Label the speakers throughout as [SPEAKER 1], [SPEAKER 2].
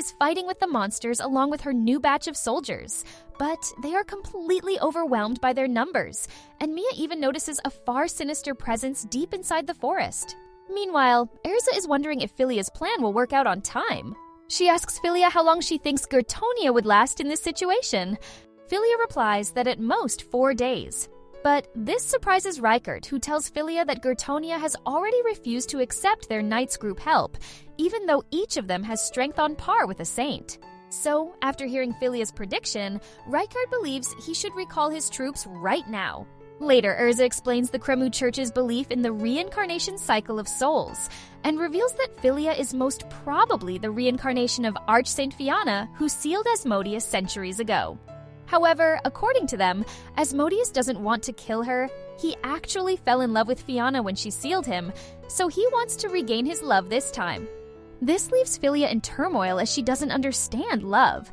[SPEAKER 1] is fighting with the monsters along with her new batch of soldiers, but they are completely overwhelmed by their numbers, and Mia even notices a far sinister presence deep inside the forest. Meanwhile, Erza is wondering if Philia's plan will work out on time. She asks Philia how long she thinks Gertonia would last in this situation. Philia replies that at most 4 days. But this surprises Rykert, who tells Philia that Gertonia has already refused to accept their Knights group help, even though each of them has strength on par with a saint. So, after hearing Philia's prediction, Rykert believes he should recall his troops right now. Later, Erza explains the Kremu Church's belief in the reincarnation cycle of souls, and reveals that Philia is most probably the reincarnation of Archsaint Fianna, who sealed Asmodeus centuries ago. However, according to them, Asmodeus doesn't want to kill her. He actually fell in love with Fianna when she sealed him, so he wants to regain his love this time. This leaves Philia in turmoil as she doesn't understand love.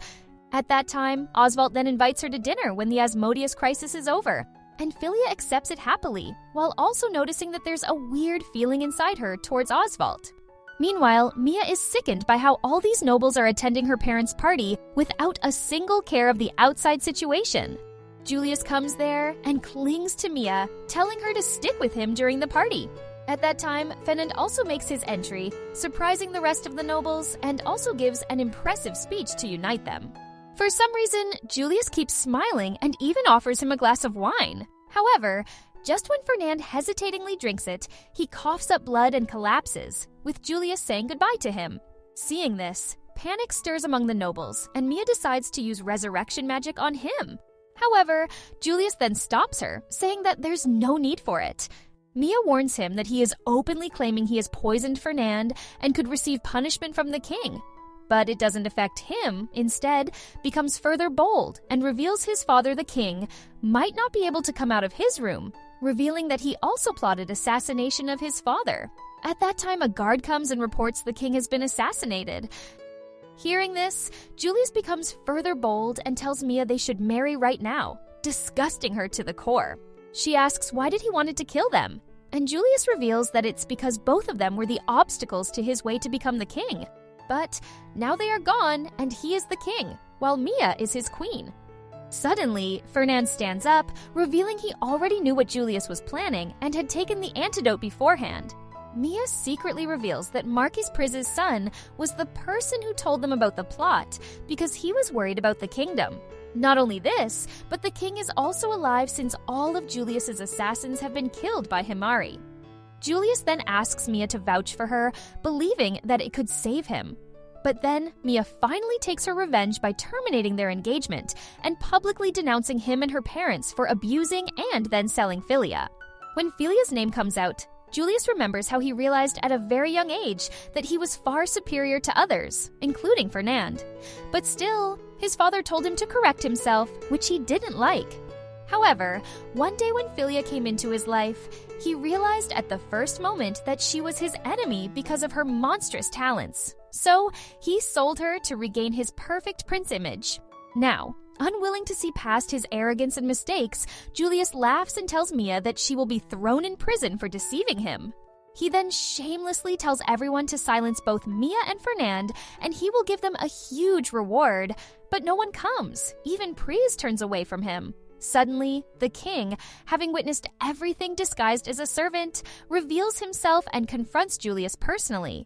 [SPEAKER 1] At that time, Oswald then invites her to dinner when the Asmodeus crisis is over, and Philia accepts it happily, while also noticing that there's a weird feeling inside her towards Oswald. Meanwhile, Mia is sickened by how all these nobles are attending her parents' party without a single care of the outside situation. Julius comes there and clings to Mia, telling her to stick with him during the party. At that time, Fernand also makes his entry, surprising the rest of the nobles, and also gives an impressive speech to unite them. For some reason, Julius keeps smiling and even offers him a glass of wine. However, just when Fernand hesitatingly drinks it, he coughs up blood and collapses, with Julius saying goodbye to him. Seeing this, panic stirs among the nobles, and Mia decides to use resurrection magic on him. However, Julius then stops her, saying that there's no need for it. Mia warns him that he is openly claiming he has poisoned Fernand and could receive punishment from the king. But it doesn't affect him, instead, becomes further bold and reveals his father, the king, might not be able to come out of his room, revealing that he also plotted assassination of his father. At that time, a guard comes and reports the king has been assassinated. Hearing this, Julius becomes further bold and tells Mia they should marry right now, disgusting her to the core. She asks why did he wanted to kill them, and Julius reveals that it's because both of them were the obstacles to his way to become the king. But now they are gone, and he is the king, while Mia is his queen. Suddenly, Fernand stands up, revealing he already knew what Julius was planning and had taken the antidote beforehand. Mia secretly reveals that Marquis Priz's son was the person who told them about the plot because he was worried about the kingdom. Not only this, but the king is also alive since all of Julius's assassins have been killed by Himari. Julius then asks Mia to vouch for her, believing that it could save him. But then, Mia finally takes her revenge by terminating their engagement and publicly denouncing him and her parents for abusing and then selling Philia. When Philia's name comes out, Julius remembers how he realized at a very young age that he was far superior to others, including Fernand. But still, his father told him to correct himself, which he didn't like. However, one day when Philia came into his life, he realized at the first moment that she was his enemy because of her monstrous talents. So, he sold her to regain his perfect prince image. Now, unwilling to see past his arrogance and mistakes, Julius laughs and tells Mia that she will be thrown in prison for deceiving him. He then shamelessly tells everyone to silence both Mia and Fernand, and he will give them a huge reward. But no one comes. Even Priz turns away from him. Suddenly, the king, having witnessed everything disguised as a servant, reveals himself and confronts Julius personally,